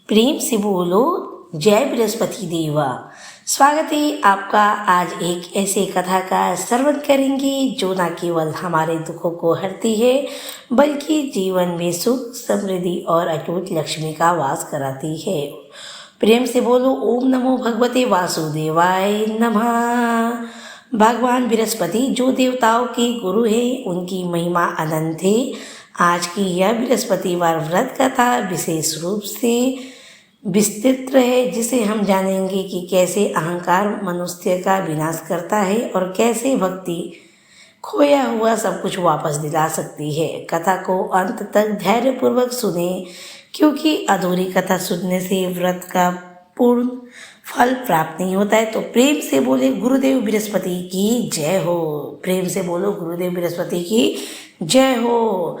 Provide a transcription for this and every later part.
प्रेम से बोलो जय बृहस्पति देवा। स्वागत है आपका। आज एक ऐसे कथा का श्रवण करेंगे जो न केवल हमारे दुखों को हरती है बल्कि जीवन में सुख समृद्धि और अटूट लक्ष्मी का वास कराती है। प्रेम से बोलो ओम नमो भगवते वासुदेवाय नमः। भगवान बृहस्पति जो देवताओं के गुरु हैं उनकी महिमा अनंत है। आज की यह बृहस्पतिवार व्रत कथा विशेष रूप से विस्तृत है, जिसे हम जानेंगे कि कैसे अहंकार मनुष्य का विनाश करता है और कैसे भक्ति खोया हुआ सब कुछ वापस दिला सकती है। कथा को अंत तक धैर्यपूर्वक सुने, क्योंकि अधूरी कथा सुनने से व्रत का पूर्ण फल प्राप्त नहीं होता है। तो प्रेम से बोले गुरुदेव बृहस्पति की जय हो। प्रेम से बोलो गुरुदेव बृहस्पति की जय हो।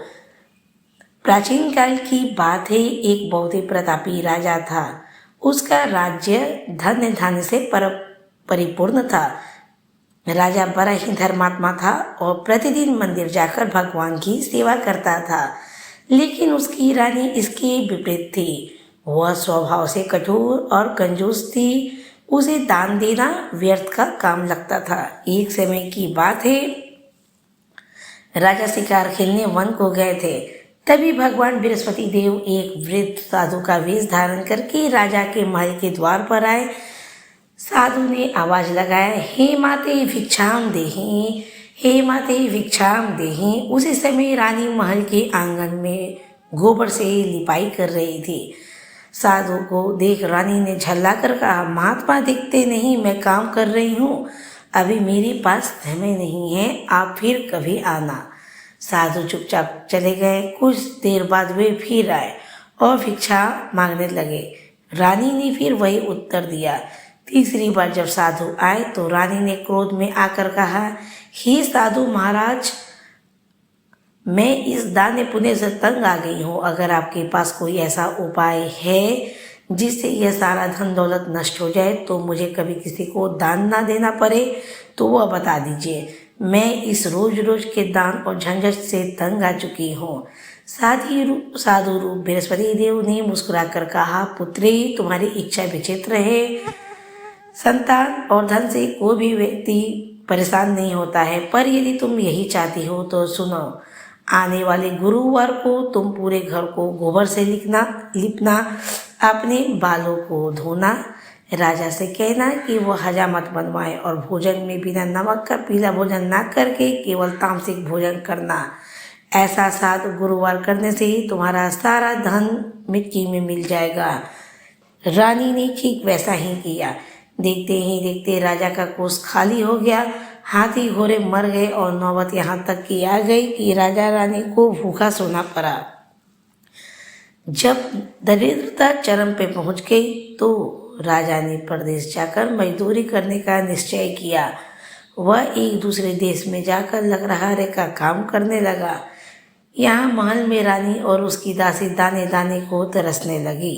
प्राचीन काल की बात है, एक बहुत ही प्रतापी राजा था। उसका राज्य धन्य धान्य से परिपूर्ण था। राजा बड़ा ही धर्मात्मा था और प्रतिदिन मंदिर जाकर भगवान की सेवा करता था, लेकिन उसकी रानी इसके विपरीत थी। वह स्वभाव से कठोर और कंजूस थी। उसे दान देना व्यर्थ का काम लगता था। एक समय की बात है, राजा शिकार खेलने वन को गए थे। तभी भगवान बृहस्पति देव एक वृद्ध साधु का वेश धारण करके राजा के महल के द्वार पर आए। साधु ने आवाज लगाया, हे माते भिक्षाम देहि, हे माते भिक्षाम देहि। उसी समय रानी महल के आंगन में गोबर से लिपाई कर रही थी। साधु को देख रानी ने झल्ला कर कहा, महात्मा दिखते नहीं, मैं काम कर रही हूँ, अभी मेरे पास समय नहीं है, आप फिर कभी आना। साधु चुपचाप चले गए। कुछ देर बाद वे फिर आए और भिक्षा मांगने लगे। रानी ने फिर वही उत्तर दिया। तीसरी बार जब साधु आए तो रानी ने क्रोध में आकर कहा, हे साधु महाराज, मैं इस दान पुण्य से तंग आ गई हूँ। अगर आपके पास कोई ऐसा उपाय है जिससे यह सारा धन दौलत नष्ट हो जाए, तो मुझे कभी किसी को दान ना देना पड़े, तो वह बता दीजिए। मैं इस रोज रोज के दान और झंझट से तंग आ चुकी हूँ। साधु रूप बृहस्पति देव ने मुस्कुराकर कहा, पुत्री, तुम्हारी इच्छा विचित्र है। संतान और धन से कोई भी व्यक्ति परेशान नहीं होता है, पर यदि तुम यही चाहती हो तो सुनो। आने वाले गुरुवार को तुम पूरे घर को गोबर से लिपना, अपने बालों को धोना, राजा से कहना कि वह हजामत बनवाए और भोजन में बिना नमक का पीला भोजन ना करके केवल तामसिक भोजन करना। ऐसा 7 गुरुवार करने से ही तुम्हारा सारा धन मिट्टी में मिल जाएगा। रानी ने ठीक वैसा ही किया। देखते ही देखते राजा का कोष खाली हो गया। हाथी घोड़े मर गए और नौबत यहाँ तक की आ गई कि राजा रानी को भूखा सोना पड़ा। जब दरिद्रता चरम पे पहुँच गई तो राजा ने परदेश जाकर मजदूरी करने का निश्चय किया। वह एक दूसरे देश में जाकर लकड़हारे का काम करने लगा। यहाँ महल में रानी और उसकी दासी दाने दाने को तरसने लगी।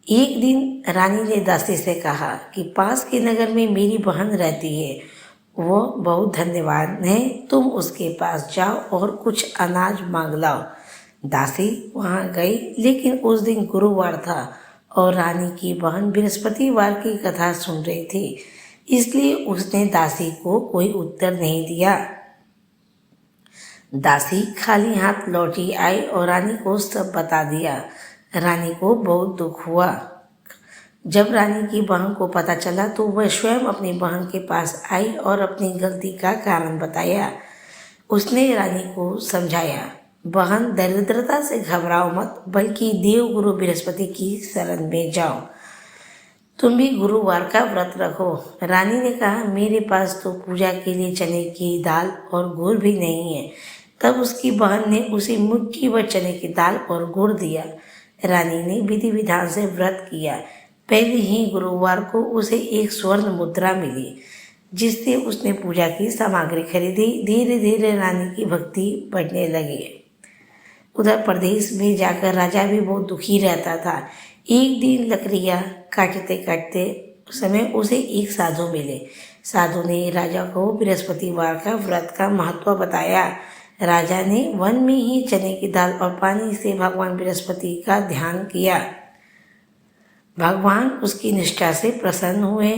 एक दिन रानी ने दासी से कहा कि पास के नगर में मेरी बहन रहती है, वो बहुत धन्यवान है, तुम उसके पास जाओ और कुछ अनाज मांग लाओ। दासी वहाँ गई, लेकिन उस दिन गुरुवार था और रानी की बहन बृहस्पतिवार की कथा सुन रही थी, इसलिए उसने दासी को कोई उत्तर नहीं दिया। दासी खाली हाथ लौटी आई और रानी को सब बता दिया। रानी को बहुत दुख हुआ। जब रानी की बहन को पता चला तो वह स्वयं अपनी बहन के पास आई और अपनी गलती का कारण बताया। उसने रानी को समझाया, बहन, दरिद्रता से घबराओ मत, बल्कि देव गुरु बृहस्पति की शरण में जाओ। तुम भी गुरुवार का व्रत रखो। रानी ने कहा, मेरे पास तो पूजा के लिए चने की दाल और गुड़ भी नहीं है। तब उसकी बहन ने उसे मुट्ठी भर चने की दाल और गुड़ दिया। रानी ने विधि विधान से व्रत किया। पहले ही गुरुवार को उसे एक स्वर्ण मुद्रा मिली, जिससे उसने पूजा की सामग्री खरीदी। धीरे धीरे रानी की भक्ति बढ़ने लगी। उधर प्रदेश में जाकर राजा भी बहुत दुखी रहता था। एक दिन लकड़ियाँ काटते काटते समय उसे एक साधु मिले। साधु ने राजा को बृहस्पतिवार का व्रत का महत्व बताया। राजा ने वन में ही चने की दाल और पानी से भगवान बृहस्पति का ध्यान किया। भगवान उसकी निष्ठा से प्रसन्न हुए।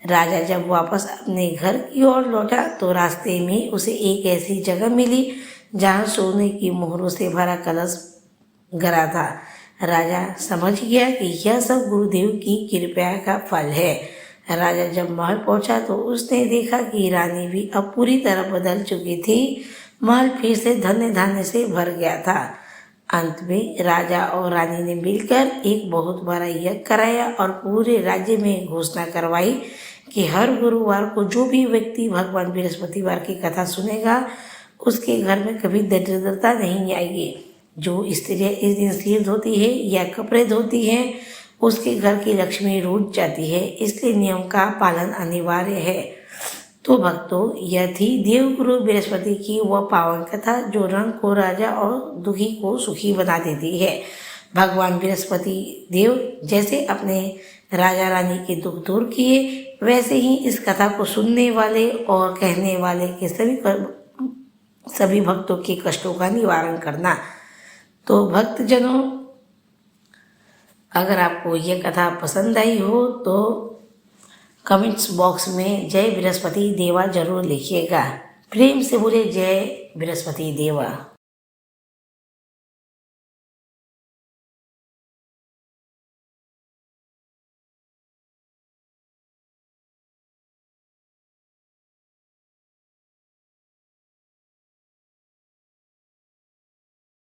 राजा जब वापस अपने घर की ओर लौटा तो रास्ते में उसे एक ऐसी जगह मिली जहाँ सोने की मोहरों से भरा कलश गड़ा था। राजा समझ गया कि यह सब गुरुदेव की कृपा का फल है। राजा जब महल पहुंचा तो उसने देखा कि रानी भी अब पूरी तरह बदल चुकी थी। महल फिर से धन्य धान्य से भर गया था। अंत में राजा और रानी ने मिलकर एक बहुत बड़ा यज्ञ कराया और पूरे राज्य में घोषणा करवाई कि हर गुरुवार को जो भी व्यक्ति भगवान बृहस्पतिवार की कथा सुनेगा उसके घर में कभी दरिद्रता नहीं आएगी। जो स्त्रियाँ इस दिन सिर धोती है या कपड़े धोती हैं उसके घर की लक्ष्मी रूठ जाती है, इसलिए नियम का पालन अनिवार्य है। तो भक्तों, यह थी देवगुरु बृहस्पति की वह पावन कथा जो रंग को राजा और दुखी को सुखी बना देती है। भगवान बृहस्पति देव जैसे अपने राजा रानी के दुख दूर किए, वैसे ही इस कथा को सुनने वाले और कहने वाले के सभी भक्तों के कष्टों का निवारण करना। तो भक्तजनों, अगर आपको ये कथा पसंद आई हो तो कमेंट्स बॉक्स में जय बृहस्पति देवा जरूर लिखिएगा। प्रेम से बोले जय बृहस्पति देवा।